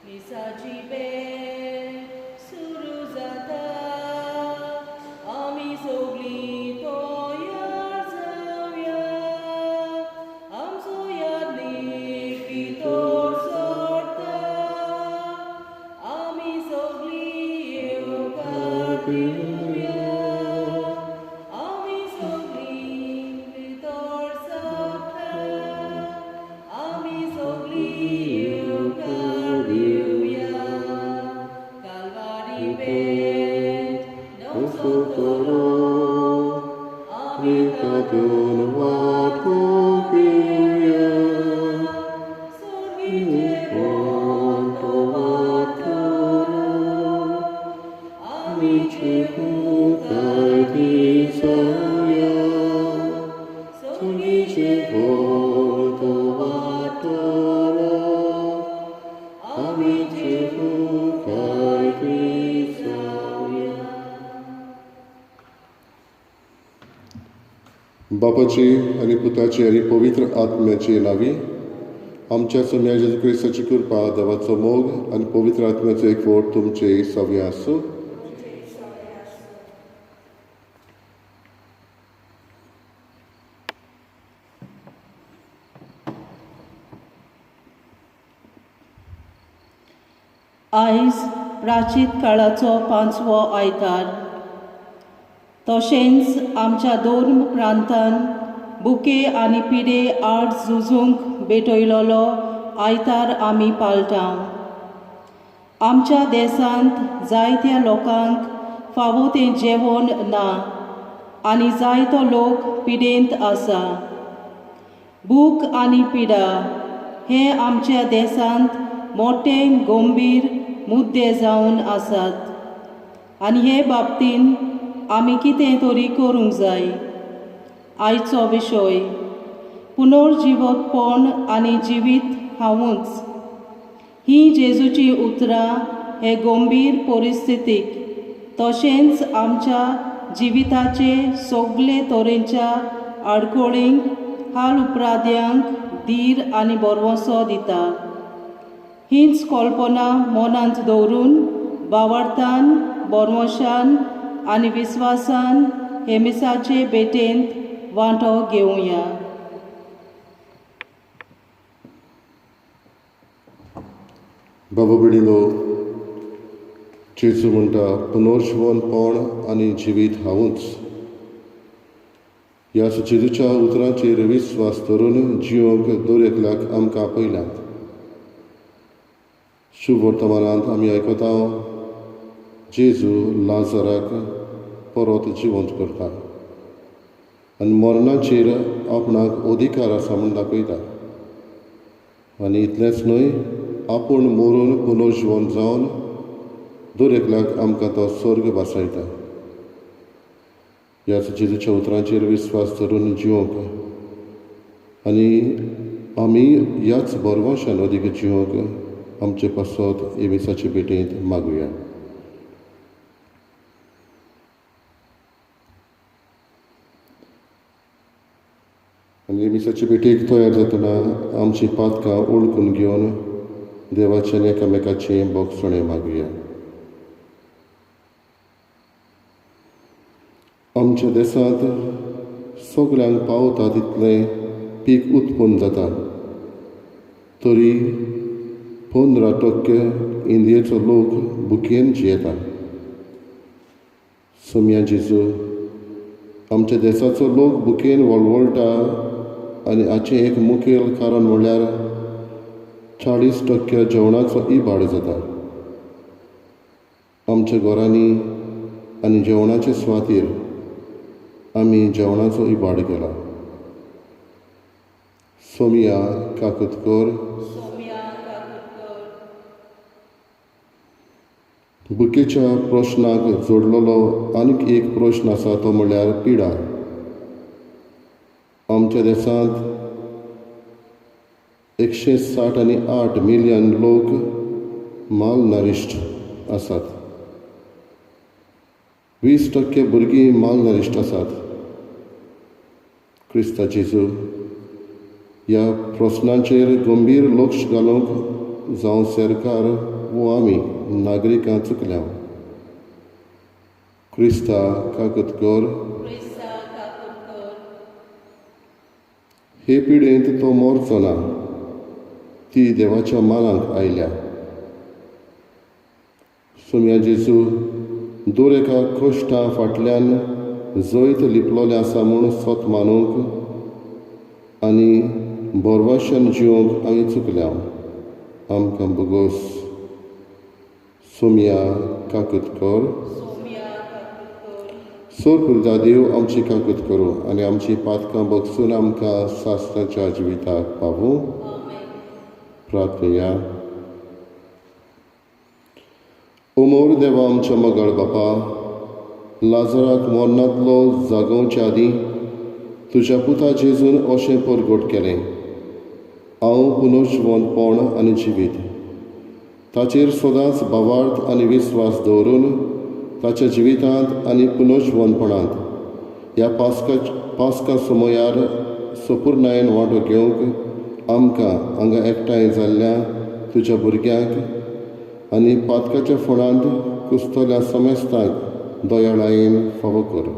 मिसाची भेट सुरू जाता आमी सगळीं तयार जावया आमचो यादीक भितर सरता आमी सगळीं येवकार दिवया आमी सगळीं भितर सरता आमी सगळीं येवकार दिवया Calvary bed nosotros Amikadun watukiya Ikonto waturo Amichikukai disaya Ikonto waturo Amichikukai disaya बापाची आणि पुताची आणि पवित्र आत्म्याची नावी आमच्या सोम्या जेजू क्रिस्ताची कृपा देवाचो मोग आणि पवित्र आत्म्याचो एकवट तुमचे सगळे आसूं आयज प्राचीन काळाचो 5वो आयतार तशेंच आमच्या दोन प्रांतांत बुके आनी पिडे आड झुजूंक भेटयलोलो आयतार आमी पाळटाव आमच्या देशांत जायत्या लोकांक फावो तें जेवण ना आनी जायतो लोक पिडेंत आसा भूक आनी पिडा हे आमच्या देशांत मोठे गंभीर मुद्दे जावन आसात आनी हे बाबतीन आमी कितें तरी करूंक जाय आयचो विशय पुनर्जीवकपण आनी जिवीत हांवूच ही जेजूची उतरां हे गंभीर परिस्थितीक तशेंच आमच्या जिविताचे सगळे तरेच्या आडखळींक हाल उपराद्यांक धीर आनी बरवंसो दिता हीच कल्पना मनांत दवरून बावरतान बरवंशान आनी विस्वासान हे मिसाचे भेटेंत वांटो घेवया बाबा बिडिलो जेजू म्हणटा पुनर्जीवनपण आनी जिवीत हांवूच ह्या जेजूच्या उतरांचेर विस्वास धरून जिवंक दर एकल्याक आमकां आपयल्यात शुभ वर्तमानांत आमी आयकता जेजू लाजाराक परत जिवंत करता आनी मरणाचेर आपणाक अधिकार आसा म्हूण दाखयता आनी इतलेंच न्हय आपूण मरून पुनर्जीवन जावन दर एकल्याक आमकां तो स्वर्ग बासयता ह्याच जेजूच्या उतरांचेर विस्वास धरून जिवंक आनी आमी ह्याच बरवंशान अदीक जिवंक आमचे पासत एमिसाचे भेटेंत मागुया आनी एमिसाचे भेटेक तयार जातना आमची पातकां ओळखून घेवन देवाचें एकामेकाचें बोगसणें मागुया आमच्या देशांत सगळ्यांक पावता तितलें पीक उत्पन्न जाता तरी 15% इंडियेचो लोक भुकेन जियेता सोम्या जेजू आमच्या देशाचो लोक भुकेन वळवळटा आनी हाचें एक मुखेल कारण म्हणल्यार 40% जेवणाचो इबाड जाता आमच्या घरांनी आनी जेवणाचे सुवातेर आमी जेवणाचो इबाड केला सोमिया काकुतकर बुकेच्या प्रश्नाक जोडलेलो आनीक एक प्रश्न आसा तो म्हणल्यार पिडा आमच्या देशांत 168 मिलियन लोक मालनरिश्ट आसात 20% भुरगीं मालनरिश्ट आसात क्रिस्ता जेजू ह्या प्रस्नांचेर गंभीर लक्ष घालूंक जावं सरकार वो आमी नागरिकां चुकल्या. क्रिस्ता काकूत कर. हे पिडेंत तो मोरचो ना, ती देवाच्या मानाक आयल्या. सुम्या जेजू दर एका कश्टां फाटल्यान जैत लिपलोलें आसा म्हूण सोत मानूंक आनी बोरवाशान जिवंक आमी चुकल्या. आमकां बोगोस. सोम्या काकूत कर. सोर पुरता देव आमची काकूत करूं आनी आमची पातकां बगसून आमकां सासणाच्या जिविताक पावूं. प्रार्थया. उमोर देवा आमच्या मोगाळ बापा, लाजराक मोर्नांतलो जागोवच्या आदीं तुज्या पुता जेजून अशें परगट केलें. हांव पुनर्जीवनपण आनी जिवीत ताचेर सदांच भावार्थ आनी विस्वास दवरून ताच्या जिवितांत आनी पुनर्जीवनपणांत ह्या पास्का समयार सपूर्णायेन वांटो घेवंक आमकां हांगा एकठांय जाल्ल्या तुज्या भुरग्यांक आनी पातकाच्या फुडांत कुसतल्या समेस्तांक दयाळायेन फावो कर.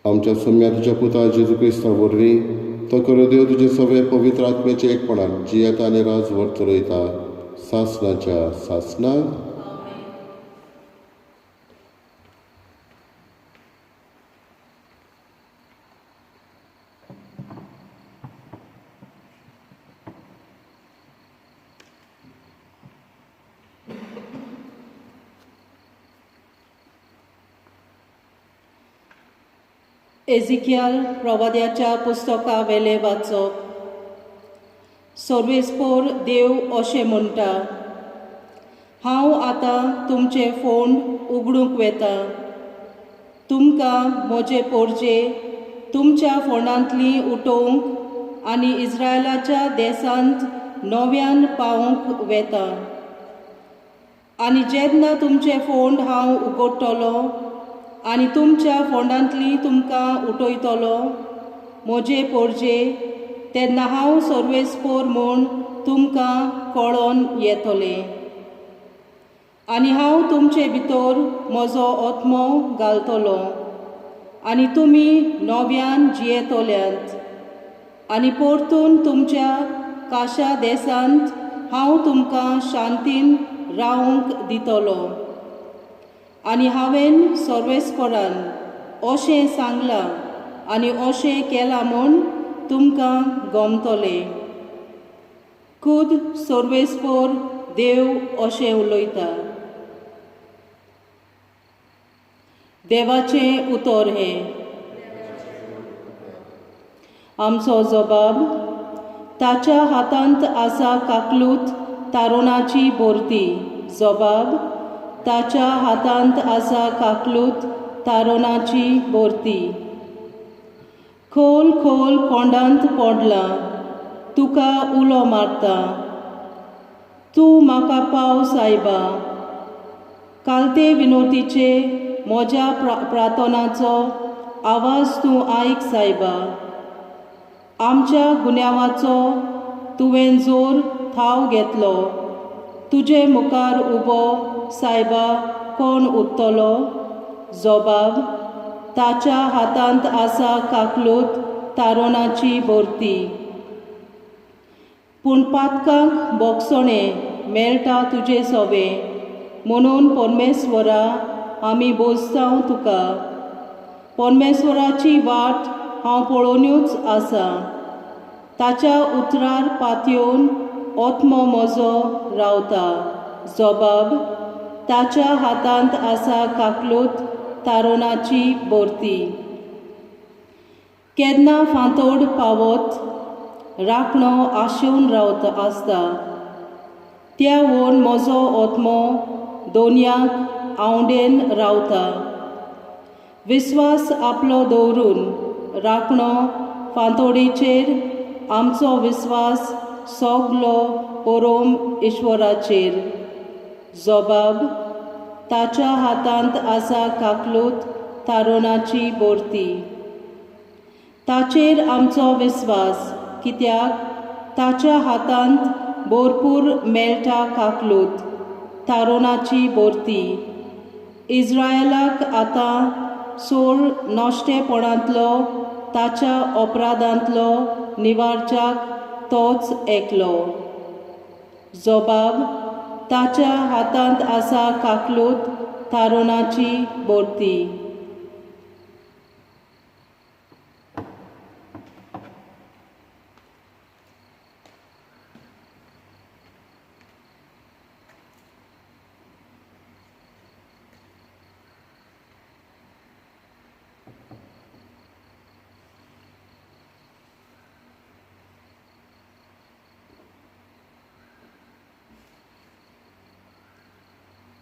आमच्या सम्या तुज्या पुता जेजू क्रिस्ता वरवीं तो करो देव तुजे सगळे पवित्र आत्म्याचे एकपणान जियेता आनी राजवर चलयता सासणाच्या सासणाक. एजिकियल प्रवाद्याच्या पुस्तका वेले वाचप. सर्वेस्पोर देव अशें म्हणटा, हांव आतां तुमचे फोंड उगडूंक वेता. तुमकां म्हजे पोरजे तुमच्या फोंडांतलीं उठोवंक आनी इस्रायलाच्या देसांत नव्यान पावूंक वेता. आनी जेन्ना तुमचे फोंड हांव उगडटलो आनी तुमच्या फोंडांतलीं तुमकां उठयतलो म्हजे पोरजे, तेन्ना हांव सर्वेस्पोर म्हूण तुमकां कळोन येतलें. आनी हांव तुमचे भितर म्हजो आत्मो घालतलो आनी तुमी नव्यान जियेतल्यांत. आनी परतून तुमच्या काशा देसांत हांव तुमकां शांतीन रावंक दितलो. आनी हांवें सर्वेस्पोरान अशें सांगलां आनी अशें केलां म्हूण तुमकां गमतलें. खुद सर्वेस्पोर देव अशें उलयता. देवाचें उतर हें. आमचो जबाब. ताच्या हातांत आसा काकलूत तारुणाची बोरती. जबाब. ताच्या हातांत आसा काकलूत तारुणाची बोरती. खोल खोल कोंडांत पडला, तुका उलो मारता. तूं म्हाका पाव सायबा. कालते विनोतीचे म्हज्या प्रार्थनाचो आवाज तूं आयक सायबा. आमच्या गुन्यांवाचो तुवें जोर थाव घेतलो. तुजे मुखार उबो सायबा कोण उरतलो. जबाब. ताच्या हातांत आसा काकलूत तारुणाची बोरती. पूण पातकांक बोगसणें मेळटा तुजे सोबे, म्हणून परमेश्वरा आमी बोजतांव तुका. परमेश्वराची वाट हांव पळोवनूच आसा. ताच्या उतरार पातयेवन आत्मो म्हजो रावता. जबाब. ताच्या हातांत आसा काकलूत तारुणाची बोरती. केन्ना फांतोड पावत राखणो आशेवन रावता आसता. त्या वोन म्हजो आत्मो दोनयाक आवडेन रावता. विस्वास आपलो दवरून राखणो फांतोडेचेर आमचो विस्वास सोगलो परोम ईश्वराचेर. जबाब. ताच्या हातांत आसा काकलूत तारुणाची बोरती. ताचेर आमचो विस्वास, कित्याक ताच्या हातांत भरपूर मेळटा काकलूत तारुणाची बोरती. इस्रायलाक आतां सोड नश्टेपणांतलो ताच्या अपराधांतलो निवारच्याक तोच एकलो. जबाब ताच्या हातांत आसा काकलूत तारुणाची बोरती.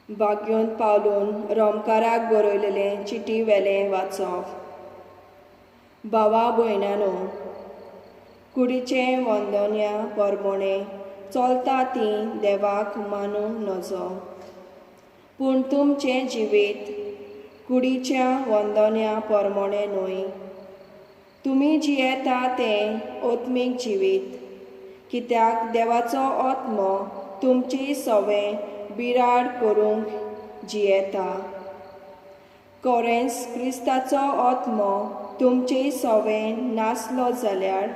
भाग्योन पावलून रोमकाराक बरयलेलें चिटी वेलें वाचप. भावा भयणानो, कुडीचें वंदोन्या परमोणें चलता तीं देवाक मानूंक नजो. पूण तुमचें जिवीत कुडीच्या वंदोन्या परमोणें न्हय. तुमी जियेता तें ओत्मीक जिवीत, कित्याक देवाचो आत्मो तुमची सवय बिराड करूंक जियेता. कोरेंस क्रिस्ताचो आत्मो तुमचे सवय नासलो जाल्यार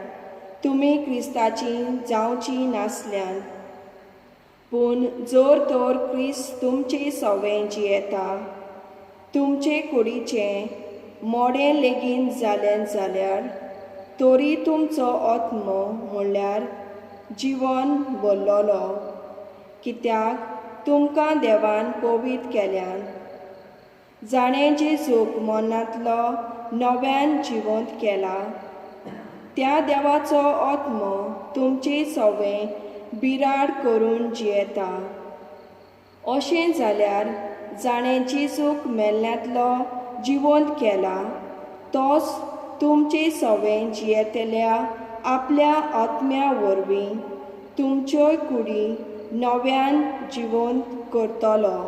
तुमी क्रिस्ताची जावची नासल्यान. पूण जर तर क्रिस्त तुमचे सवय जियेता, तुमचे कुडीचें मोडें लेगीत जालें जाल्यार तरी तुमचो आत्मो म्हणल्यार जिवन भरलोलो, कित्याक तुमकां देवान पवित केल्यान. जाणें जेजूक मरणांतलो नव्यान जिवंत केला, त्या देवाचो आत्मो तुमची सवय बिराड करून जियेता. अशें जाल्यार जाणें जेजूक मेल्ल्यांतलो जिवंत केला, तोच तुमचे सवय जियेतल्या आपल्या आत्म्या वरवीं तुमच्योय कुडी नव्यान जिवंत करतलो.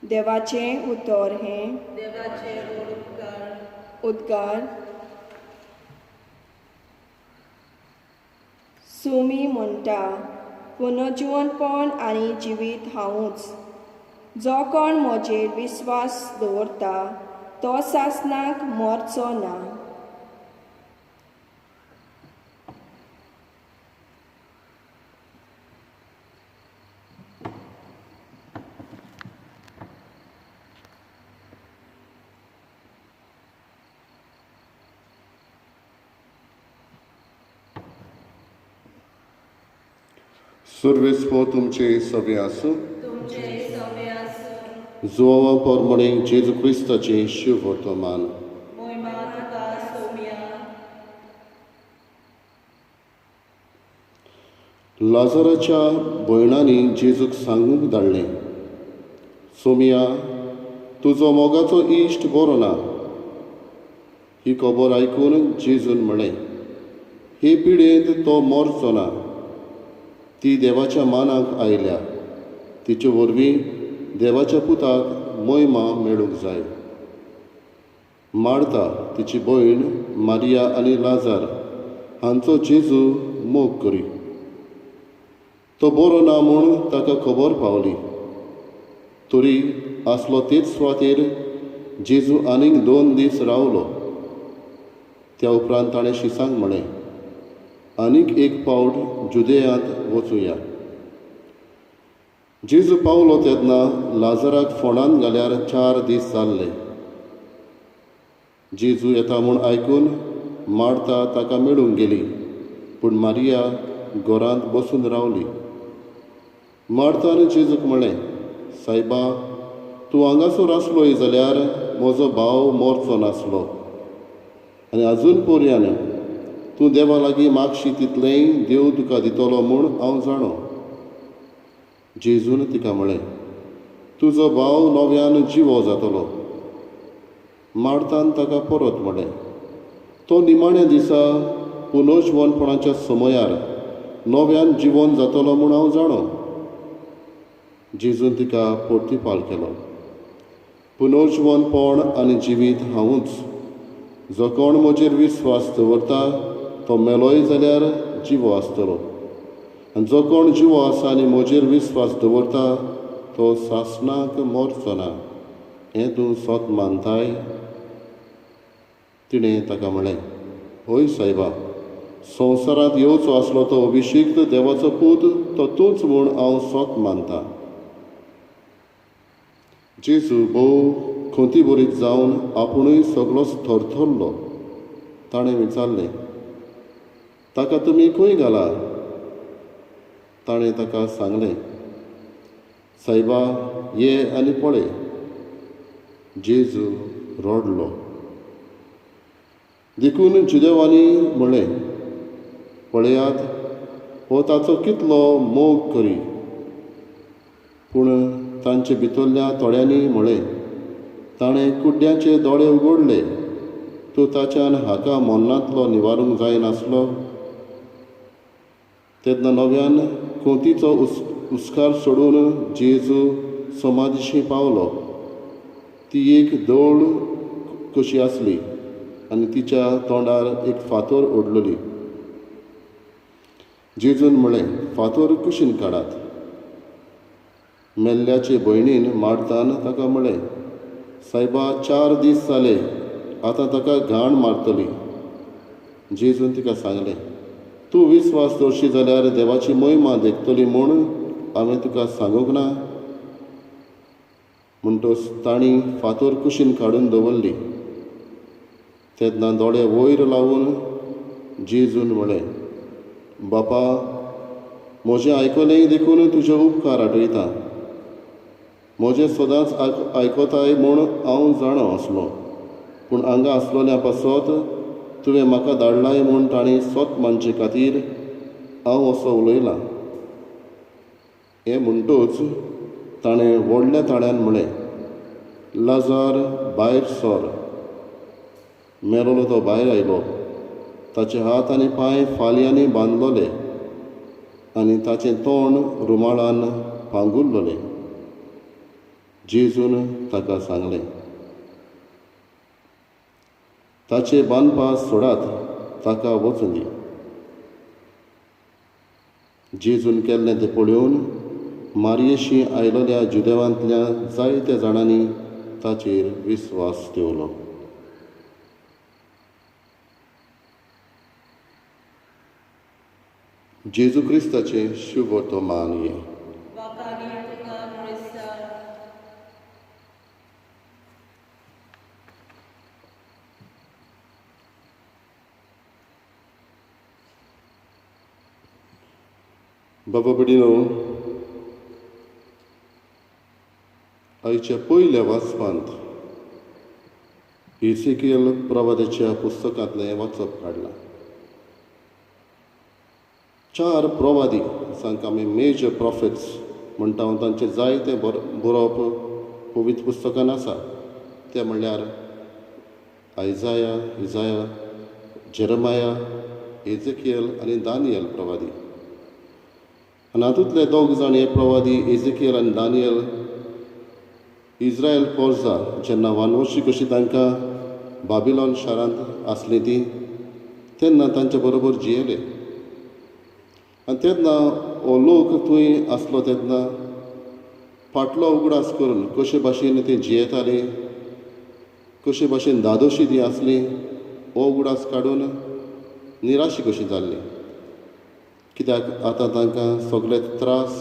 देवाचें उतर हें उद्गार. सुमी म्हणटा, पुनर्जिवनपण आनी जिवीत हांवूच. जो कोण म्हजेर विस्वास दवरता तो सासणाक मरचो ना. सर्वेस्पो तुमचे सवे आसूं. जोवा परमणें जेजू क्रिस्ताचें शुभ वर्तमान. लाजराच्या भयणांनी जेजूक सांगूंक धाडलें, सोमिया, तुजो मोगाचो इश्ट बरो ना. ही खबर आयकून जेजून म्हळें, हे पिडेंत तो मरचो ना. ती देवाच्या मानाक आयल्या. तिचे वरवीं देवाच्या पुताक महिमा मेळूंक जाय. मार्ता, तिची भयण मारिया आनी लाजार हांचो जेजू मोग करी. तो बरो ना म्हूण ताका खबर पावली. तरी आसलो तेच सुवातेर जेजू आनीक 2 दीस रावलो. त्या उपरांत ताणें शिसांक म्हळें, आनीक एक पावट जुदेयांत वचुया. जेजू पावलो तेन्ना लाजराक फोंडांत घाल्यार 4 दीस जाल्ले. जेजू येता म्हूण आयकून मार्ता ताका मेळूंक गेली, पूण मारिया घरांत बसून रावली. मार्तान जेजूक म्हळें, सायबा, तूं हांगासर आसलोय जाल्यार म्हजो भाव मरचो नासलो. आनी आजून पर्यान तूं देवा लागीं मागशी तितलेंय देव तुका दितलो म्हूण हांव जाणो. जेजून तिका म्हळें, तुजो भाव नव्यान जिवो जातलो. मार्तान ताका परत म्हळें, तो निमाण्या दिसा पुनर्जीवनपणाच्या समयार नव्यान जिवन जातलो म्हूण हांव जाणो. जेजून तिका परती पाल केलो, पुनर्जीवनपण आनी जिवीत हांवूच. जो कोण म्हजेर विस्वास दवरता तो मेलोय जाल्यार जिवो आसतलो, आनी जो कोण जिवो आसा आनी म्हजेर विस्वास दवरता तो सासणाक मरचो ना. हें तूं सोत मानताय? तिणें ताका म्हळें, होय सायबा, संवसारांत येवचो आसलो तो अभिशिक्त देवाचो पूत तो तूंच म्हूण हांव सोत मानतां. जेजू भोव खोंती बरीत जावन आपुणूय सगळोच थरथरलो. ताणें विचारलें, ताका तुमी खंय घाला? ताणें ताका सांगलें, सायबा, ये आनी पळय. जेजू रडलो. देखून जुदेवांनी म्हळें, पळयात, हो ताचो कितलो मोग करी. पूण तांचे भितरल्या थोड्यांनी म्हळें, ताणें कुड्ड्यांचे दोळे उगडले, तूं ताच्यान हाका मरणांतलो निवारूंक जायनासलो. तेन्ना नव्यान खोंतीचो उस्कार सोडून जेजू समाधीशी पावलो. ती एक देवळ कशी आसली आनी तिच्या तोंडार एक फातर ओडलोली. जेजून म्हळें, फातर कुशीन काडात. मेल्ल्याचे भयणीन मार्तान ताका म्हळें, सायबा, 4 दीस जाले, आतां ताका घाण मारतली. जेजून तिका सांगलें, तूं विस्वास दवरशी जाल्यार देवाची महिमा देखतली म्हूण हांवें तुका सांगूंक ना. म्हणटच तांणी फातर कुशीन काडून दवरली. तेन्ना दोळे वयर लावून जेजून म्हळें, बापा, म्हजें आयकलें देखून तुजे उपकार आठयता. म्हजें सदांच आयकताय म्हूण हांव जाणो आसलो, पूण हांगा आसलोल्या पासत तुवें म्हाका धाडलाय म्हूण ताणें सोत मानचे खातीर हांव असो उलयलां. हें म्हणटच ताणें व्हडल्या ताळ्यान म्हळें, लाजार, भायर सर. मेलोलो तो भायर आयलो. ताचे हात आनी पांय फालयांनी बांदलोले आनी ताचें तोंड रुमालान पांगुल्लोलें. जेजून ताका सांगलें, ताचे बांदपा सोडात, ताका वचूं दी. जेजून केल्लें तें पळोवन मारयेशी आयलोल्या जुदेवांतल्या जायत्या जाणांनी ताचेर विस्वास दवरलो. जेजू क्रिस्ताचे शुभ वर्तमान ये. बाबा भगिनीनो, आयच्या पयल्या वाचपांत एसेकियल प्रवादाच्या पुस्तकांतलें वाचप काडलां. 4 प्रवादी जांकां आमी मेजर प्रॉफिट्स म्हणटा, तांचे जायते बरोवप पवित्र पुस्तकान आसा. ते म्हणल्यार आयजाया, इजाया, जेरमाया, एजेकियल आनी दानियल प्रवादी. आनी हातूंतले 2 जाण हे प्रवादी एजेकियल आनी दानियल इज्रायल पोरजा जेन्ना वानवर्शी कशी तांकां बाबिलोन शारांत आसली ती, तेन्ना तांचे बरोबर जियेले. आनी तेन्ना हो लोक थंय आसलो तेन्ना फाटलो उगडास करून कशे भाशेन ती जियेताली, कशे भाशेन दादोशी ती आसली, हो उगडास काडून निराशी कशी जाल्ली. कित्याक आतां तांकां सगळे त्रास,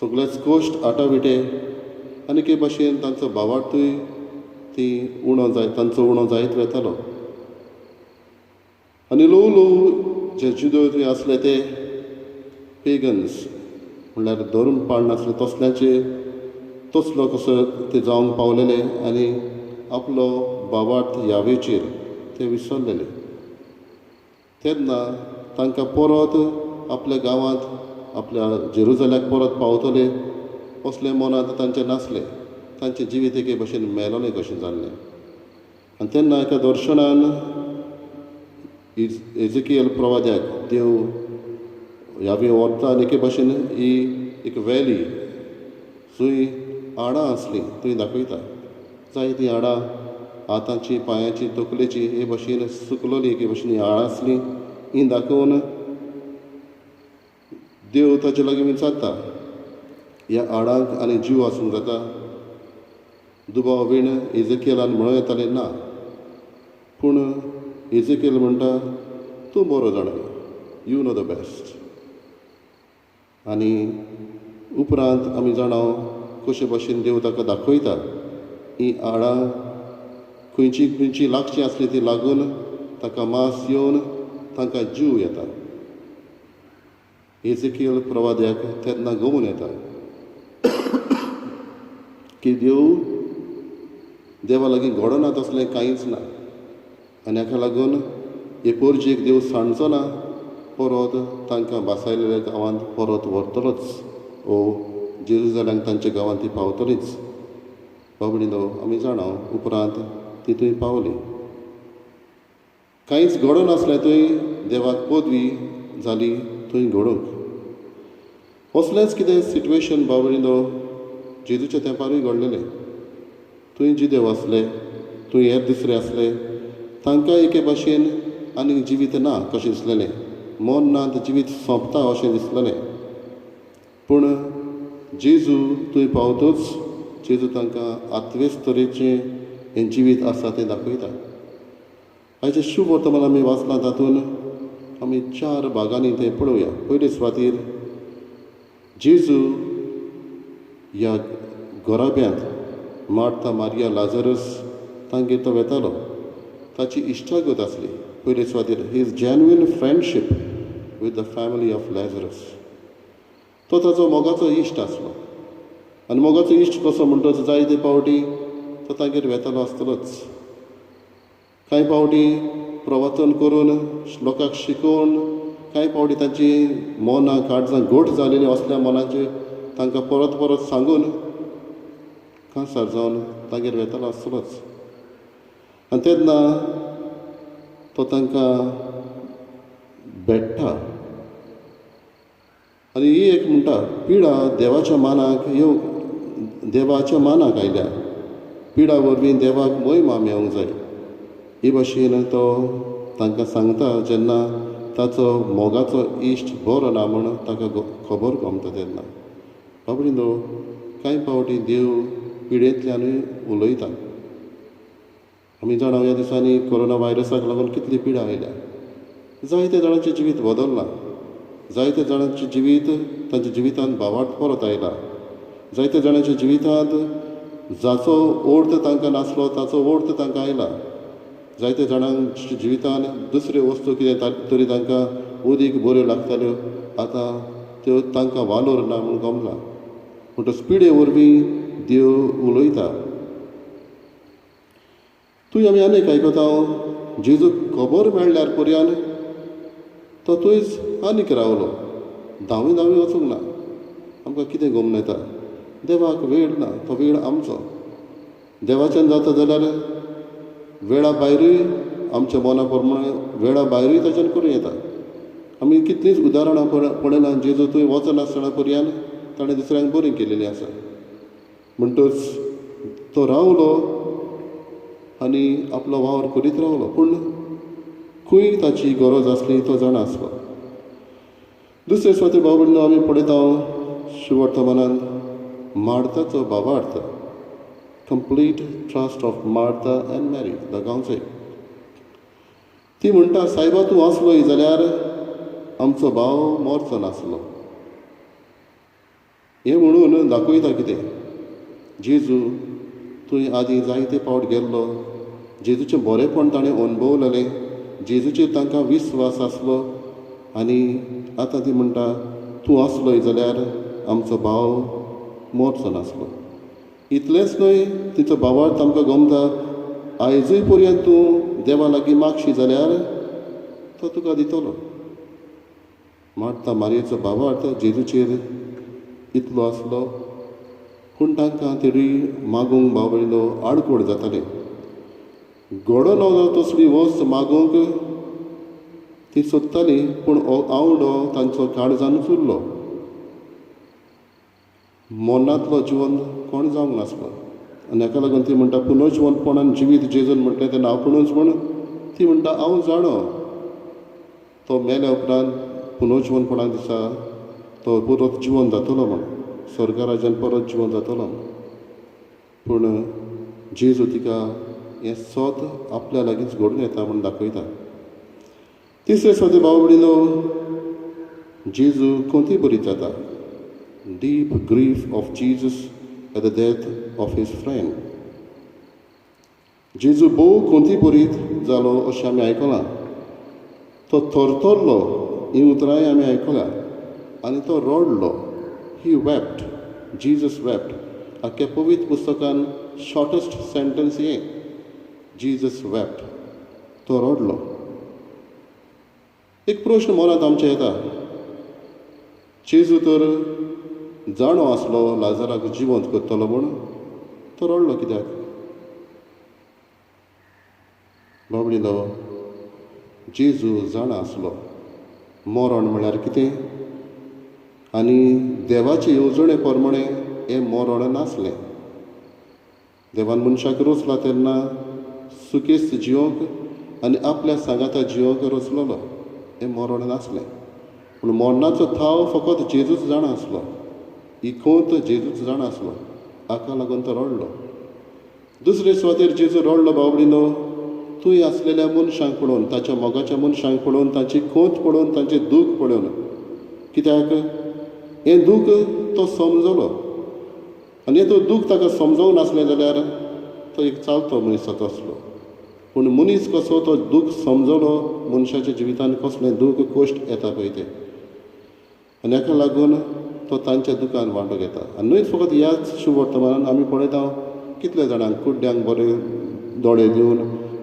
सगळेच कश्ट आटाविटे आनी के भाशेन तांचो भावार्थूय तांचो उणो जायत वेतालो. आनी ल्हव ल्हव जे जुदो थंय आसले ते पेगन्स म्हणल्यार धरून पाळनासले तसलो कसो ते जावंक पावलेले आनी आपलो भावार्थ ह्यावेचेर ते विसरलेले. तेन्ना तांकां परत आपल्या गांवांत, आपल्या जेरुजल्याक परत पावतले असले मनांत तांचे नासले. तांचें जिवीत एके भाशेन मेलोलें कशें जाल्लें. आनी तेन्ना एका दर्शनान एजेकियल प्रवाद्याक देव ह्यावे व्हरता आनी एके भाशेन ही एक वॅली जंय आडां आसलीं थंय दाखयता. जायतीं आडां हातांची पांयाची तकलेची हे भाशेन सुकलोली हे भाशेन आळ आसली ही दाखोवन देव ताचे लागीं विचारता ह्या आडांक आनी जीव आसूंक जाता. दुबाव बीण इजकेलान म्हणूं येतालें ना, पूण इजकेल म्हणटा तूं बरो जाणा, यू नो द बेस्ट. आनी उपरांत आमी जाणाव कशे भाशेन देव ताका दाखयता ही आडां खंयची खंयची लागची आसली ती लागून ताका मास येवन तांकां जीव येता. इजकेल प्रवाद्याक तेन्ना गमून येता की देवा लागीं घडोना तसलें कांयच ना. आनी हाका लागून हे पोरजेक देव सांडचो ना, परत तांकां बासायलेल्या गांवांत परत व्हरतलोच, ओ जेरुजलेम तांच्या गांवांत ती पावतलीच. बाबडीनो आमी जाणाव उपरांत ती थंय पावली. कांयच घडोन नासलें थंय देवाक पदवी जाली थंय घडोवंक. असलेंच कितें सिट्युएशन बाबडीनो जेजूच्या तेंपारूय घडलेलें. थंय जी देव आसले, थंय हेर दुसरे आसले, तांकां एके भाशेन आनीक जिवीत ना कशें दिसलेलें, मन ना तें जिवीत सोंपता अशें दिसलेलें. पूण जेजू थंय पावतच जेजू तांकां आत्वेच तरेचें हें जिवीत आसा तें दाखयता. आयचे शुभ वर्तमान आमी वाचलां तातूंत आमी 4 भागांनी तें पळोवया. पयले सुवातेर जेजू ह्या घोराब्यांत मार्था, मारिया, लाजरस तांगेर तो वेतालो. ताची इश्टागत आसली. पयले सुवातेर his genuine friendship with the family of Lazarus. तो ताचो मोगाचो इश्ट आसलो. आनी मोगाचो इश्ट कसो म्हणटच जायते फावटी तो तांगेर वेतालो आसतलोच. कांय फावटी प्रवचन करून लोकांक शिकोवन, कांय फावटी तांची मनां काळजां घट जालेलीं असल्या मनांचे तांकां परत परत सांगून कांसार जावन तांगेर वेतालो आसतलोच. आनी तेन्ना तो तांकां भेट्टा आनी ही एक म्हणटा पिडा देवाच्या मानाक देवाच्या मानाक आयल्या. पिडा वरवीं देवाक महिमा मेळोंक जाय ही भाशेन तो तांकां सांगता जेन्ना ताचो मोगाचो इश्ट बरो ना म्हूण ताका खबर गमता तेन्ना. बाबडीनो कांय फावटी देव पिडेंतल्यानूय उलयता. आमी जाणां ह्या दिसांनी कोरोना वायरसाक लागून कितली पिडा आयल्या. जायते जाणांचें जिवीत बदल्लां. जायते जाणांचें जिवीत तांच्या जिवितांत भावार्थ परत आयला. जायते जाणांच्या जिवितांत जाचो ओर्थ तांकां नासलो ताचो ओर्थ तांकां आयला. जायते जाणांच्या जिवितांत दुसऱ्यो वस्तू कितें तरी तांकां उदीक बऱ्यो लागताल्यो आतां त्यो तांकां वालोर ना म्हूण गमला. म्हणटच पिडे वरवीं देव उलयता. थंय आमी आनीक आयकता जेजूक खबर मेळ्ळ्यार पर्यान तो थंयच आनीक रावलो. धांवी वचूंक ना. आमकां कितें गमून येता, देवाक वेळ ना, तो वेळ आमचो. देवाच्यान जाता जाल्यार वेळा भायरूय आमच्या मना प्रमाणे वेळा भायरूय ताच्यान करूं येता. आमी कितलींच उदाहरणां पळयना जेजू थंय वचनासतना पर्यान ताणें दुसऱ्यांक बरीं केलेलीं आसा. म्हणटच तो रावलो आनी आपलो वावर करीत रावलो. पूण खंय ताची गरज आसली तो जाणा आसलो. दुसरे सुवातेर बाबडीनो आमी पळयता शुवर्तमानांत मार्थाचो भावार्थ. Complete trust of Martha end मॅरी द गांवचे. ती म्हणटा सायबा तूं आसलोय जाल्यार आमचो भाव मरचो नासलो. हें म्हणून दाखयता कितें जेजू थंय आदीं जायते फावट गेल्लो. जेजूचें बरेंपण ताणें अनुभवलेलें. जेजूचेर तांकां विस्वास आसलो आनी आतां ती म्हणटा तूं आसलोय जाल्यार आमचो भाव मरचो नासलो. इतलेंच न्हय तिचो भावार्थ आमकां गमता. आयजूय पर्यंत तूं देवा लागीं मागशी जाल्यार तो तुका दितलो. मार्था मारयेचो भावार्थ जेजूचेर इतलो आसलो पूण तांकां तरी मागूंक बाबडीनो आडकोड जातालें. घोडो नवो तसली वस्त मागूंक ती सोदताली पूण आवडो तांचो काळजानूच उरलो. मनांतलो जिवन कोण जावंक नासलो. आनी हाका लागून ती म्हणटा पुनर्जीवनपणान जिवीत जेजून म्हटलें तें नांवपणूच म्हूण ती म्हणटा हांव जाणो तो मेल्या उपरांत पुनर्जीवनपणा दिसा तो परत जिवन जातलो म्हण स्वर्गा राज्यान परत जिवन जातलो पूण जेजू तिका हें सोत आपल्या लागींच घडून येता म्हूण दाखयता. तिसरे स्वाती भाव भयणीनो, जेजू कोणती बरी जाता. Deep grief of Jesus at the death of his friend. जेजू भोव कोणती बरीत जालो अशें आमी आयकलां. तो थरथरलो ही उतरांय आमी आयकल्या आनी तो रडलो. ही वेप्ट. Jesus wept. आख्या पवित्र पुस्तकान शॉर्टेस्ट सेंटेन्स हें जीजस वेप्ट. तो रडलो. एक प्रश्न मनांत आमच्या येता. जेजू तर जाणो आसलो लाजाराक जिवंत करतलो म्हूण तो रडलो कित्याक. बाबडीलो, जेजू जाणा आसलो मरण म्हळ्यार कितें आनी देवाचे येवजणे प्रमाणे हें मरण नासलें. देवान मनशाक रचला तेन्ना सुकेस्त जियोंक आनी आपल्या सांगाता जियोंक रचलेलो. हें मरण नासलें पूण मरणाचो थाव फकत जेजूच जाणा आसलो. ही खोंत जेजूच जाणा आसलो. हाका लागून तो रडलो. दुसरे सुवातेर जेजू रडलो बाबडीनो तुवें आसलेल्या मनशांक पळोवन, ताच्या मोगाच्या मनशांक पळोवन, ताची खोंत पळोवन, तांचें दूख पळोवन. कित्याक हें दूख तो समजलो आनी तो दूख ताका समजोंक नासलें जाल्यार तो एक चालतो मनीस जातो आसलो. पूण मनीस कसो तो दूख समजलो, मनशाच्या जिवितान कसलें दूख कश्ट येता पळय तें, आनी हाका लागून तो तांच्या दुखान वांटो घेता. आनी न्हय फकत ह्याच शुभ वर्तमानान आमी पळयता कितले जाणांक कुड्ड्यांक बरे दोळे दिवन,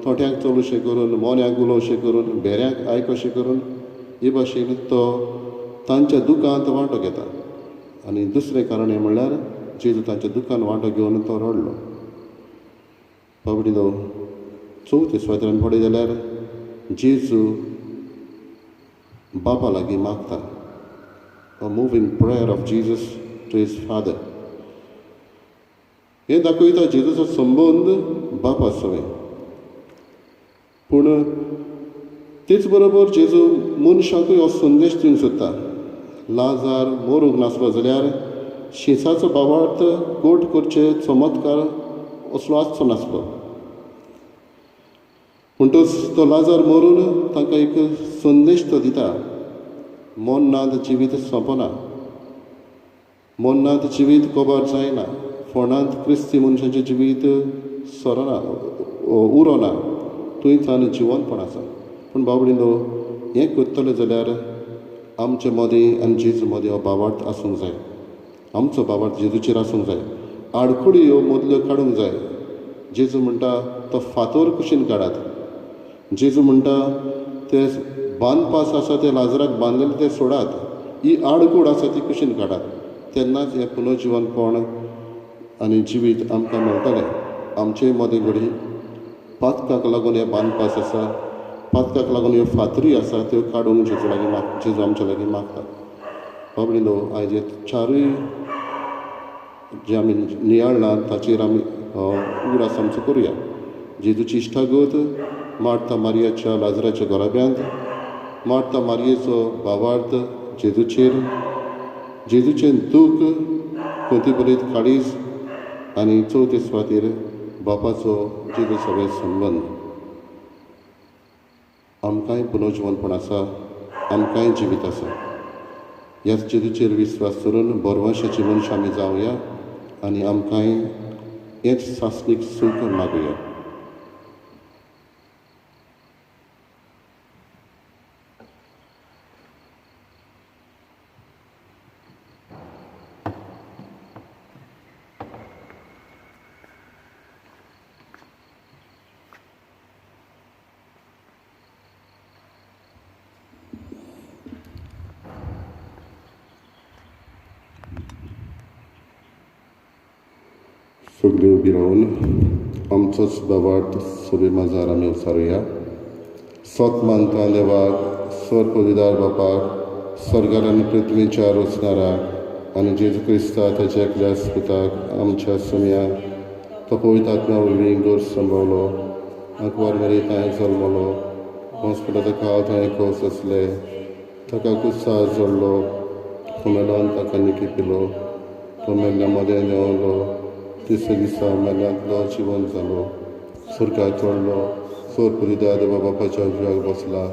थोट्यांक चलूशें करून, मोन्यांक उलोवशें करून, भेऱ्यांक आयकोशें करून हे भाशेन तो तांच्या दुखांत वांटो घेता. आनी दुसरें कारण हें म्हणल्यार जेजू तांच्या दुखान वांटो घेवन तो रडलो. बाबडीनो, चवथे सुवातेर पळय जाल्यार जेजू बापा लागीं मागता. A moving prayer of Jesus to his Father. हें दाखयता जेजूचो संबंद बापा सवें. पूण तेच बरोबर जेजू मनशाकूय हो संदेश दिवंक सोदता. लाजार मरूंक नासलो जाल्यार शेसाचो भावार्थ गोट करचे चमत्कार असलो आसचो नासलो. पूण तो लाजार मरून तांकां एक संदेश तो दिता. मोन्नांत जिवीत सोंपना. मोन्नांत जिवीत कोबार जायना. फोंडांत क्रिस्ती मनशाचें जिवीत सरना, उरोना. थंयच्यान जिवनपण आसा. पूण बाबडीनो, हें करतलें जाल्यार आमचे मदीं आनी जेजू मदीं हो भावार्थ आसूंक जाय. आमचो भावार्थ जेजूचेर आसूंक जाय. आडखळी ह्यो मदल्यो काडूंक जाय. जेजू म्हणटा तो फातर कुशीन काडात. जेजू म्हणटा ते बांदपास आसा ते लाजराक बांदलेले ते सोडात. ही आडकूड आसा ती कुशीन काडात. तेन्नाच हें पुनर्जीवनपण आनी जिवीत आमकां मेळटलें. आमचे मदीं घडी पातकाक लागून हे बांदपास आसा, पातकाक लागून ह्यो फातरी आसा त्यो काडूंक जेजू लागीं जेजू आमच्या लागीं मागता. बाबडीनो, आयज हे चारूय जे आमी नियाळ्ळां ताचेर आमी उगडास आमचो करुया. जेजूची इश्टागत मार्था मारयाच्या लाजराच्या घोराब्यांत, मार्था मारयेचो भावार्थ जेजूचेर, जेजूचें दूख कोती बरीत काळीज आनी चवथे सुवातेर बापाचो जेजू सगळे संबंद. आमकांय पुनर्जीवनपण आसा, आमकांय जिवीत आसा. ह्याच जेजूचेर विस्वास करून बोरवाशाची मनशां आमी जावया आनी आमकांय हेंच सासणीक सूख मागुया. सगळे उबी रावन आमचोच भावार्थ सगळे माजार आमी उसारुया. सोत मानता देवाक, स्वर पदवीदार बापाक, स्वर्गार आनी पृथ्वीच्या रचणाराक आनी जेजू क्रिस्ता ताच्या एकल्याच पुताक आमच्या सुम्या तो पवित्र आत्म्या वरवीं गोर सांबाळलो आंकवार मेरी तांय जल्मलो हॉस्पिटलाचो काळ थंय खोस आसले ताका कुसाळ जोडलो तो मेलोन ताका निकी पिलो तो मेल्ल्या मदें देंवलो तिसऱ्या दिसा मेल्ल्यांतलो जिवंत जालो सुरकात चडलो सोरपुरी दादोबा बापाच्या उजव्याक बसला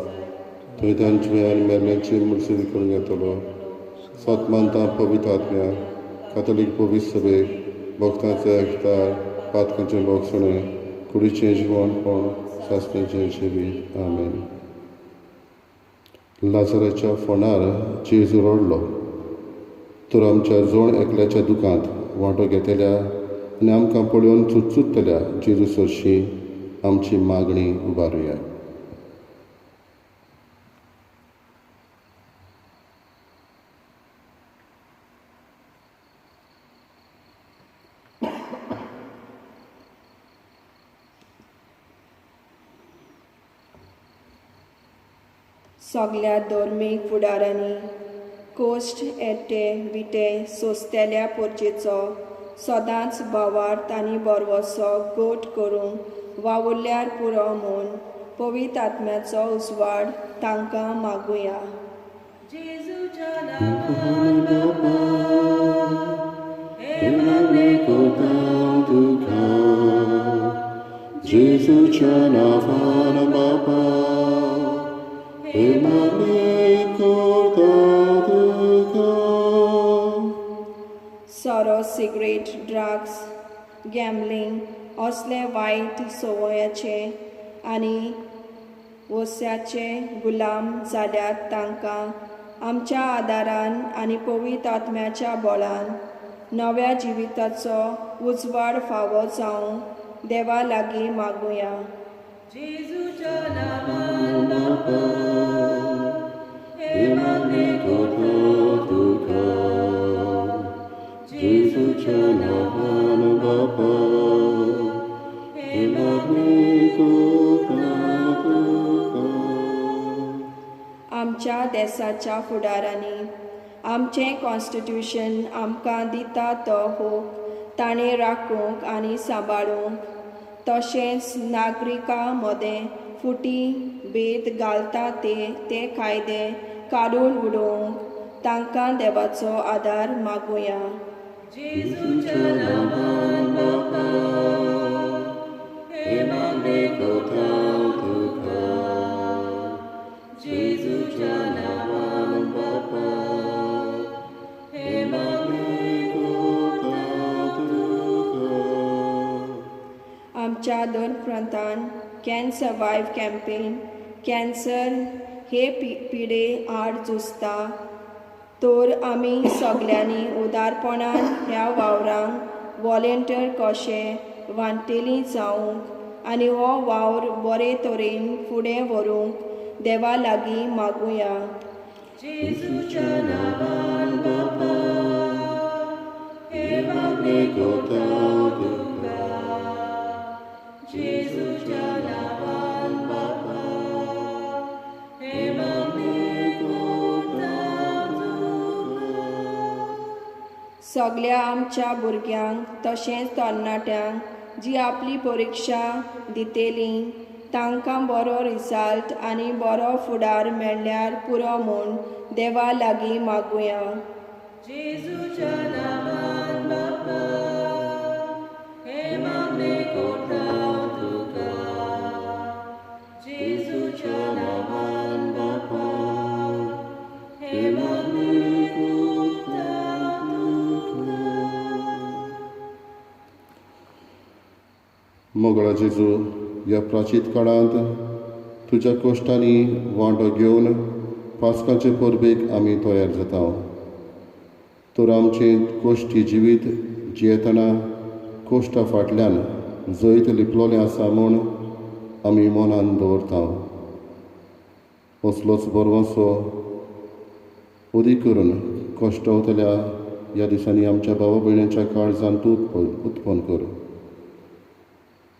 थंय तांचे मेल्ल्यांची मुर्सुदी करून घेतलो सतमानता पवित्र आत्म्या कातोलीक पवित्र सभेक भक्तांचो एकठांय पातकांचें भोगसणें कुडीचें जिवणपण सासणेचें जिवीत आमेन. लाजराच्या फोंडार जेजू रडलो तर आमच्या जोण एकल्याच्या दुखांत वांटो घेतल्या आनी आमकां पळोवन चुचुत्तल्या जेजू सरशी आमची मागणी उबारुया. सगल्या धर्मीक फुडाऱ्यांनी कोश्ट एकटे विटे सोंसतेल्या पोरचेचो सदांच भावार्थ आनी बरवसो गोठ करून वावुरल्यार पुरो म्हूण पवित्र आत्म्याचो उजवाड तांकां मागुया. जेजूच्या नांवान बापा सोरो सिगरेट ड्रग्स गॅमलिंग असले वायट संवयाचे आनी वस्याचे गुलाम जाल्यात तांकां आमच्या आदारान आनी पवित्र आत्म्याच्या बळान नव्या जिविताचो उजवाड फावो जावंक देवा लागीं मागुया. जेजूच्या नांवान बापा हे मागणे करता तुका जेजूच्या नांवान बापा हे मागणे करता तुका. आमच्या देशाच्या फुडाऱ्यांनी आमचें कॉन्स्टिट्यूशन आमकां दिता तो हूक ताणें राखूंक आनी सांबाळूंक तशेंच नागरिकां मदें फुटी भेद घालता ते कायदे काडून उडोवंक तांकां देवाचो आदार मागुया. जेजूच्या नांवान बापा हे मागणे करता तुका जेजूच्या नांवान बापा हे मागणे करता तुका. आमच्या दोन प्रांतांत कॅन सर्वायव कॅम्पेन कॅन्सर हे पिडे आड झुजता तर आमी सगल्यांनी उदारपणान ह्या वावरांक वॉलेंटियर कशें वांटेली जावंक आनी हो वावर बरे तरेन फुडें व्हरूंक देवा लागीं मागुया. जेजूच्या नांवान बापा हे मागणे करता तुका जेजूच्या नांवान बापा हे मागणे करता तुका. सगल्या आमच्या भुरग्यांक तशेंच तरणाट्यांक जी आपली परिक्षा दितेली तांकां बरो रिजल्ट आनी बरो फुडार मेळ्ळ्यार पुरो म्हूण देवा लागीं मागुया. जेजूच्या नांवान बापा हे मागणे करता तुका जेजूच्या नांवान बापा हे मागणे करता तुका. मोगळा जेजू ह्या प्राचीत काळांत तुज्या कोश्टांनी वांटो घेवन पास्काचे परबेक आमी तयार जाता तर आमचें कोश्टी जिवीत जियेतना कोश्टा फाटल्यान जैत लिपलोलें आसा म्हूण आमी मनान दवरता. असलोच बरवसो उदी करून कश्टवतल्या ह्या दिसांनी आमच्या भावा भयणीच्या काळजांत तूं उत्पन्न कर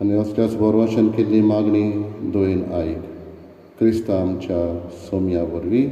आनी असल्याच बरवशान केल्ली मागणी दोयन आयक. क्रिस्ता आमच्या सोम्या वरवीं.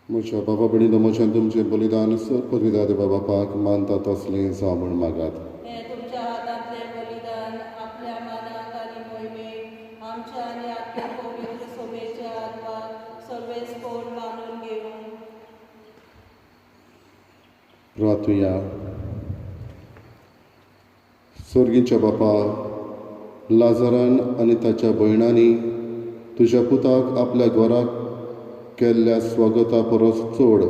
म्हज्या बाबा भयणीनो म्हज्यान तुमचें बलिदान पदविदा देवा बापाक मानता तसलें जावं म्हण मागात. हे तुमच्या हातांतले बलिदान आपल्या मनाक आनी मोहिमेक आमच्या आनी आपल्या पवित्र सभेच्या आत्माक सर्वेस्पोर मानून घेवून प्रार्थुया. सर्गीच्या बापा, लाजारान आनी ताच्या भयणांनी तुज्या पुताक आपल्या घराक केल्ल्या स्वागता परस चड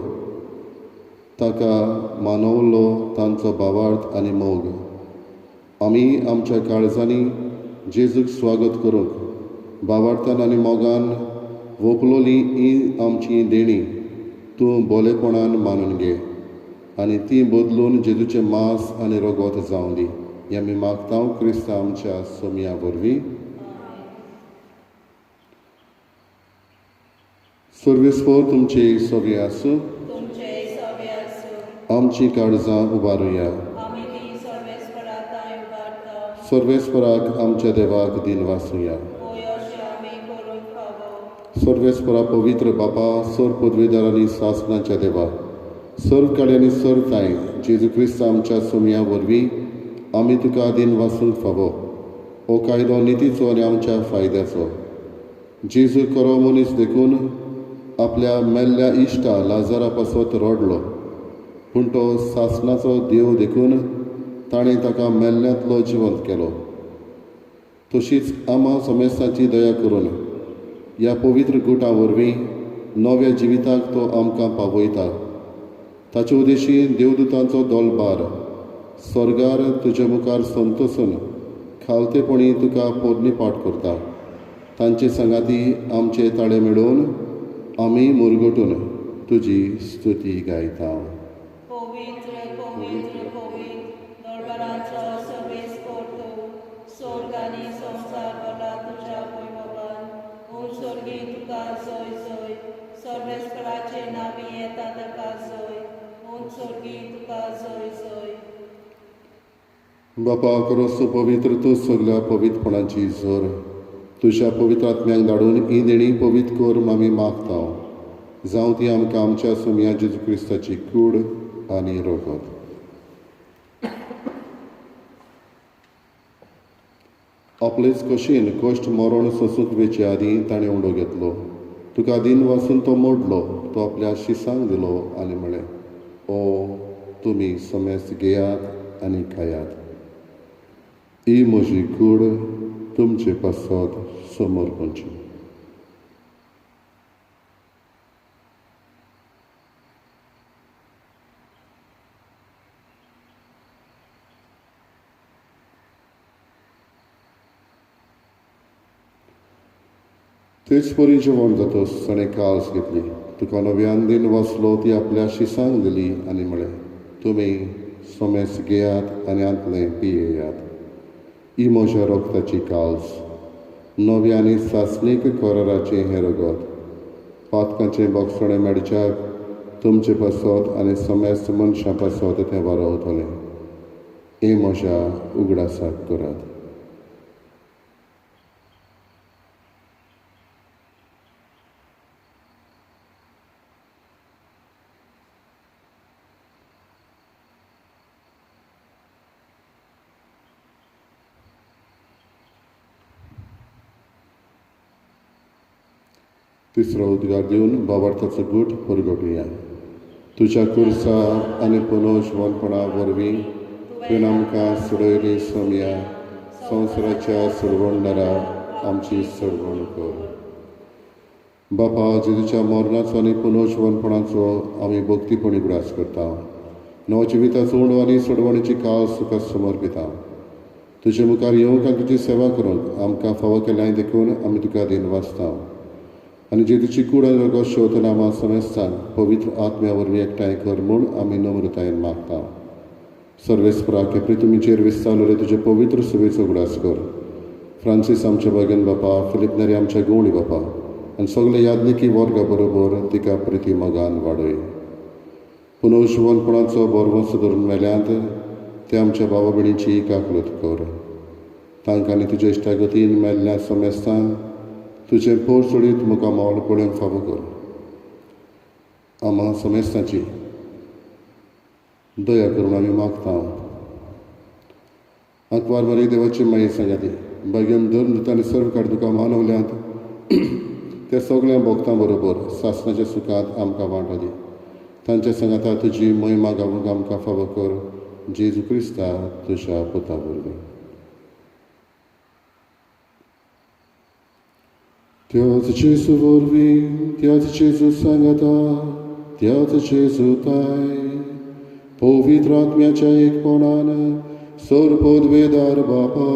ताका मानवलो तांचो भावार्थ आनी मोग. आमी आमच्या काळजांनी जेजूक स्वागत करूंक भावार्थान आनी मोगान व्हंकलोली ही आमची देणी तूं बोलेपणान मानून घे आनी ती बदलून जेजूचें मांस आनी रगत जावं दी. हें आमी मागता क्रिस्ता आमच्या सोमया वरवीं. सर्वेस्पोर तुमची सवी आसूं. तुमचे सवे आसूं. आमची काळजां उबारुया. आमी ती सर्वेस्पराताय उबारता. सर्वेस्पराक आमच्या देवाक दिन वासुया. होय अशें आमी करूंक फावो. सर्वेस्परा पवित्र बापा, सर पदवीदार आनी सासणाच्या देवा, सर्व काळी आनी सर्ताय जेजू क्रिस्त आमच्या सोमया वरवीं आमी तुका दिन वासूंक फावो. हो कायदो नितीचो आनी आमच्या फायद्याचो. जेजू खरो मनीस देखून आपल्या मेल्ल्या इश्टा लाजारा पासत रडलो, पूण तो सासणाचो देव देखून ताणें ताका मेल्ल्यांतलो जिवंत केलो. तशीच आमा समेस्ताची दया करून ह्या पवित्र गुटा वरवीं नव्या जिविताक तो आमकां पावयता. ताचे उदेशी देवदूतांचो दलबार स्वर्गार तुजे मुखार संतोसून खालतेपणी तुका पोरणी पाट करता. तांचे संगाती आमचे ताळे मेळोवन आमी मुरगटून तुजी स्तुती गायता. पवित्र पवित्र पवित्र दरबारांचो सर्वेस्पोर तूं, स्वर्ग आनी संवसार भरला तुज्या वैभवान. ओम स्वर्गी तुका जय जय. सर्वेस्पराचे नावी येता ताका जय. ओम स्वर्गी तुका जय जय. बापा खरोच पवित्र तूं सगल्या पवित्रपणाची जोर तुज्या पवित्र आत्म्याक धाडून ही देणी पवित्र कर आमी मागता. जावं ती आमकां आमच्या सोमया जेजू क्रिस्ताची कूड आनी रगत. आपलेच कशीन कश्ट मरण सोंसूंक वेचे आदीं ताणें उंडो घेतलो. तुका दिन वासून तो मोडलो. तो आपल्या शिसांक दिलो आनी म्हळें, ओ तुमी समेस्त घेयात आनी खायात. ही म्हजी कूड तुमचे पासत समोर पंची. तेच परी जेवण जातोच ताणें काल्स घेतली. तुका नव्यान दिन वाचलो ती आपल्या शिसांक दिली आनी म्हळें, तुमी समेस्त घेयात आनी आंतलें पियेयात. ही म्हज्या रोगताची काल्स, नव्या आनी सासणीक कराराचें हें रगत. पातकांचें बोगसणें मेडच्याक तुमचे पासत आनी समेस्त मनशां पासत तें वारवतलें. हें म्हज्या उगडासाक करात. तिसरो उद्गार दिवन भावार्थाचो गूट परगटुया. तुज्या कुर्सा आनी पुनोजवणपणा वरवीं तुवें आमकां सोडयली सोमया संवसाराच्या सोडवणदारा आमची सोडवण कर. बापा, जेजूच्या मरणाचो आनी पुनोजवणपणाचो आमी भक्तीपणी उगडास करता. नवो जिविताचो उणो आनी सोडवणेची काल्स तुका समर्पिता. तुजे मुखार येवंक आनी तुजी सेवा करूंक आमकां फावो केल्याय देखून आमी तुका दिन वाचता. आनी जेजूची कूड आनी रगत शेवतना आमा समेस्तान पवित्र आत्म्या वरवीं एकठांय कर म्हूण आमी नम्रतायेन मागता. सर्वेस्पराक हे पृथ्वीचेर विस्तारलेले तुजे पवित्र सुवेचो उगडास कर. फ्रांसीस आमचे भगन बापा, फिलीप नेरी आमच्या गवळी बापा आनी सगळे यादनिकी वर्गा बरोबर तिका प्रिती मोगान वाडय. पुनोजवणपणाचो बोरवंस धरून मेल्यांत ते आमच्या भावा भयणीची काकलूत कर. तांकां आनी तुज्या इश्टागतीन मेल्ल्या समेस्तान तुजें पोर सोडीत मुखार मावल पळोवंक फावो कर. आम्हा समेस्ताची दया करून आमी मागता आंकवार मरे देवाची मागीर सांगाती बागेन धरून तांणी सर्व काड तुका मानवल्यांत त्या सगळ्या भक्तां बरोबर सासणाच्या सुखांत आमकां वांटो दी तांच्या सांगाता तुजी महिमा गावूंक आमकां फावो कर जेजू क्रिस्ता तुज्या पुता वरवीं त्याच जेजू वरवीं त्याच जेजू सांगाता त्याच जेजू ताय पवित्र आत्म्याच्या एकपणान सर्वपदवेदार बापा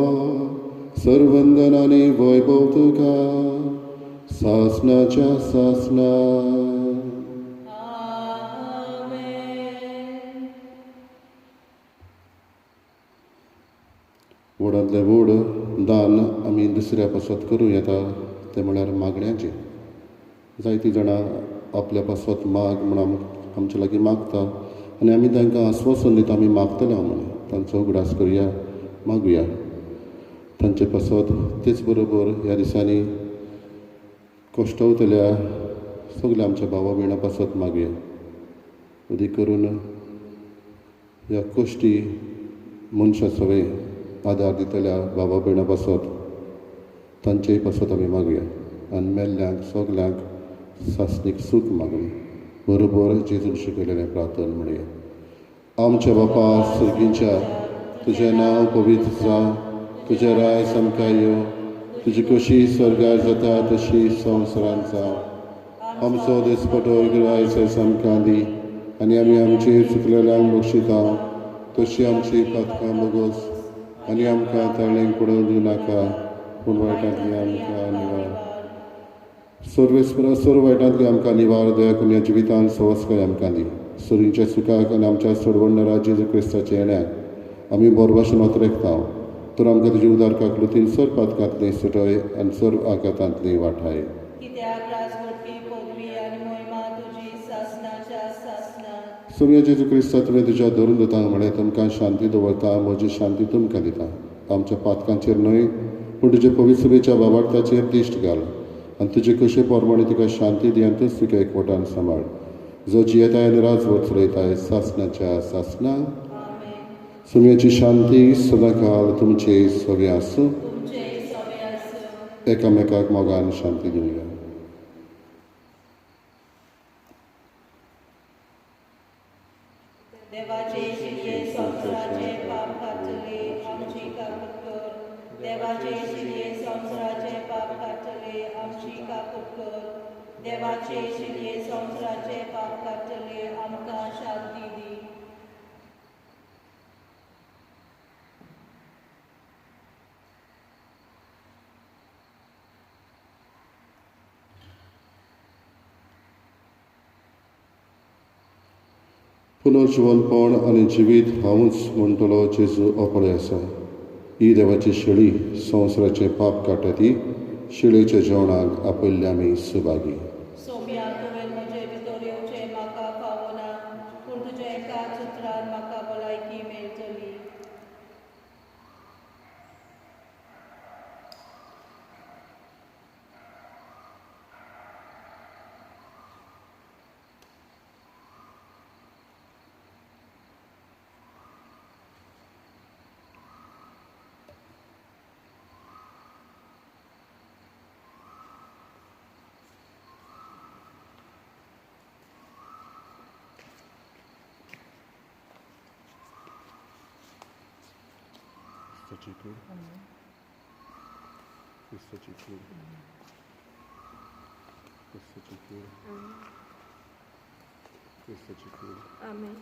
सर्वंदनांनी वैभव तुका सासणाच्या सासणा व्हडांतलें व्हड दान आमी दुसऱ्या पासत करूं येता तें म्हळ्यार मागण्यांचें जायतीं जाणां आपल्या पासत माग म्हण आमचे लागीं मागता आनी आमी तांकां आस्वासन दिता आमी मागतले म्हणून तांचो उगडास करुया मागुया तांचे पासत तेच बरोबर ह्या दिसांनी कश्टावतल्या सगल्या आमच्या भावा भयणां पासत मागुया उदीक करून ह्या कश्टी मनशां सगळें आदार दितल्या भावा भयणां पासत तांचेय पासत आमी मागुया आनी मेल्ल्यांक सगल्यांक सासणीक सूख मागून बरोबर जेजून शिकयलेलें प्रार्थना म्हणया आमच्या बापा सर्गींच्या तुजें नांव पवित्र जावं तुजें राय सामका येवं तुजी कशी स्वर्गार जाता तशी संवसारांत जावं आमचो दिसपटो आयज सामकां दी आनी आमी आमची चुकलेल्यांक बक्षिता तशी आमची पातकां बोगोस आनी आमकां ताळेंक पडोवंक दिवं नाका पूण वायटांतली आमकां निवार सर्वेस्परा सर्व वायटांतली आमकां निवार दया करून ह्या जिवितांत सवस्काय आमकां दी सुरींच्या सुखाक आनी आमच्या सोडवणदारा जेजू क्रिस्ताच्या येण्याक आमी बरो भाशेन वतरेकता तर आमकां तुजे उदार काकलुतीन सर्व पातकांतली सुटय आनी सर्व आघातांतली वाठाय कित्याक राजवटी पदवी आनी महिमा तुजी सासणाच्या सासणात सुर्य जेजू क्रिस्ता तुवें तुज्या धरून दिता म्हळ्यार तुमकां शांती दवरता म्हजी शांती तुमकां दिता आमच्या पातकांचेर न्हय पूण तुजे पवित्रतेच्या बाबार्थाचेर दिश्ट घाल आनी तुजे कशे पोरमाणे तुका शांती दी आनी तूच तुका एकवटान सांबाळ जो जियेताय आनी राजवट चलयताय सासणाच्या सासणा सुम्याची शांती सदां काल तुमचे सगळे आसूं एकामेकाक मोगान शांती दिवया देवाचे शिरये संवसाराचे पाप कातले आमची काकूट कर देवाचे शिरये संवसाराचे पाप कातले आमची काकूट कर देवाचे शिरये संवसाराचे पाप कातले आमकां शांती दी पुनर्जीवनपण आनी जिवीत हांवूच म्हणटलो जेजू ओपळे आसा ही देवाची शिळी संवसाराचे पाप काडटा ती शिळेच्या जेवणाक आपयल्ले आमी सुभागी सोम्या तुवें म्हजे भितर येवचें म्हाका फावना पूण तुज्या एकाच उतरान म्हाका भलायकी मेळटली Amen.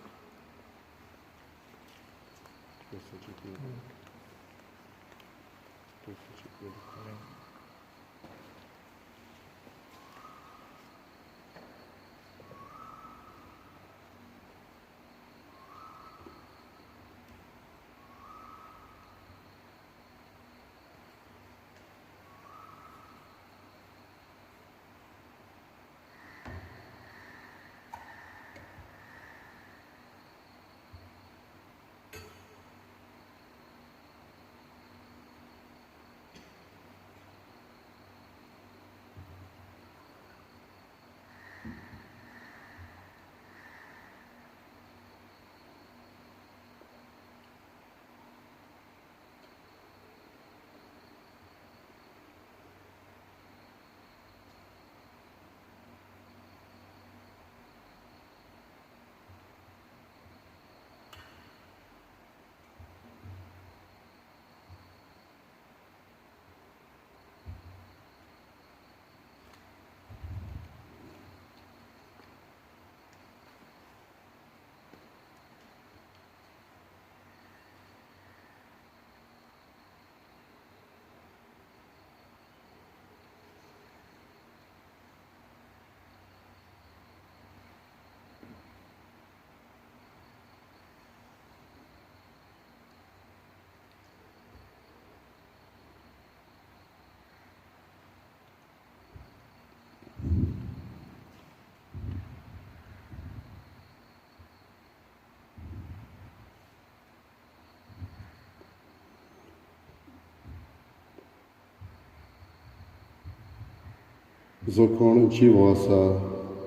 जो कोण जिवो आसा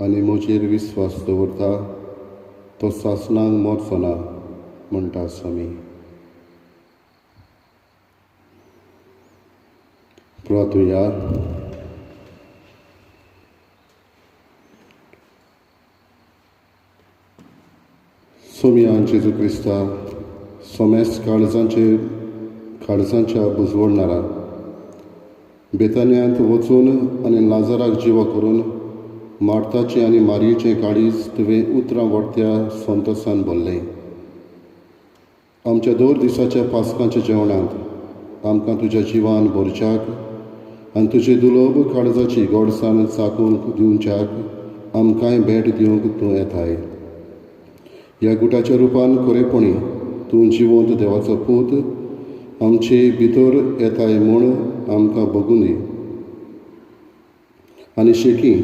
आनी म्हजेर विस्वास दवरता तो सासणांक मरचो ना म्हणटा स्वामी. प्रार्थुया. सोम्या जेजू क्रिस्ता, सोमेस काळजांच्या बुजवणारा बेतान्यांत वचून आनी लाजाराक जिवा करून मार्ताची आनी मारयेचें काळीज तुवें उतरां वरत्या संतोसान भरलें. आमच्या 2 दिसाच्या पास्कांच्या जेवणांत आमकां तुज्या जिवान भरच्याक आनी तुजे दुलोब काळजाची गोडसाण चाकूंक दिवच्याक आमकांय भेट दिवंक तूं येताय. ह्या गुटाच्या रुपान खरेपणी तूं जिवंत देवाचो पूत आमचे भितर येताय म्हूण आमकां बगून दी. आनी शेकी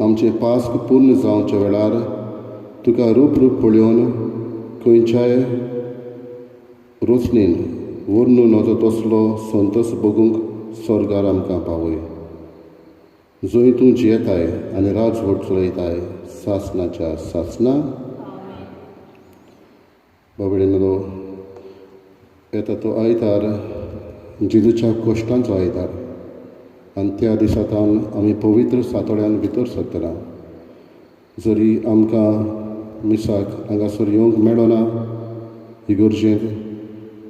आमचें पास्क पूर्ण जावच्या वेळार तुका रूप पळोवन खंयच्याय रोचणीन वर्णून वचो तसलो संतोश बगूंक स्वर्गार आमकां पावय. जंय तूं जियेताय आनी राजवट चलयताय सासणाच्या सासणां. बाबडेलो येता तो आयतार जेजूच्या कश्टांचो आयतार आनी त्या दिसांतान आमी पवित्र सातोड्यान भितर सरतला. जरी आमकां मिसाक हांगासर येवंक मेळो ना इगर्जेंत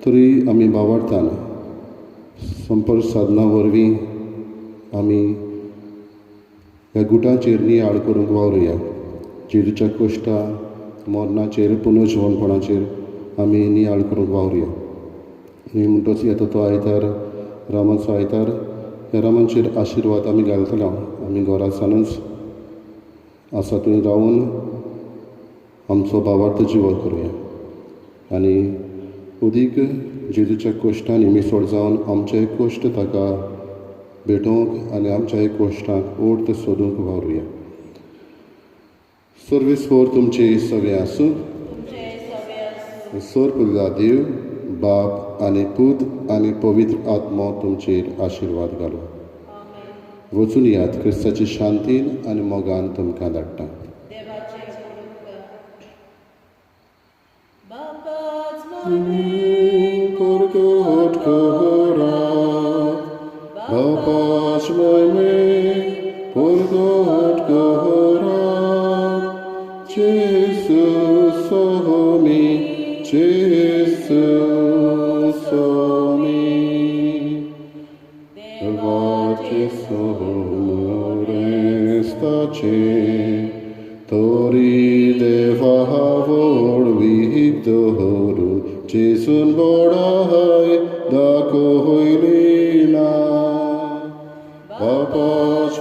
तरी आमी बावार्थान संपर्क साधना वरवीं आमी ह्या गुटांचेर नियाळ करूंक वावरुया. जेजूच्या कश्टा मरणाचेर पुनर्जीवनपणाचेर आमी नियाळ करूंक वावरुया. आनी म्हणटच येता तो आयतार रामाचो आयतार ह्या रामांचेर आशिर्वाद आमी घालतलो. आमी घरा सावनच आसा थंय रावून आमचो भावार्थ जिवो करुया आनी उदीक जेजूच्या कश्टांनी मिसळ जावन आमचे कश्ट ताका भेटोवंक आनी आमच्या कश्टांक ओर्त सोदूंक वावरुया. सर्वेस्वर तुमचे सवे आसूं. सर पुजा देव बाप आनी पूत आनी पवित्र आत्मो तुमचेर आशिर्वाद घालूं. वचून यात क्रिस्ताची शांतीन आनी मोगान तुमकां धाडटा. परगट करा बापाच महिमे परगट करा जेसू सोमी जेसू सोमी देवाचे सोमरेस्ताचे तोरी देवा वळवीक दवरून जेसून बडाय दाखयली ना बापाच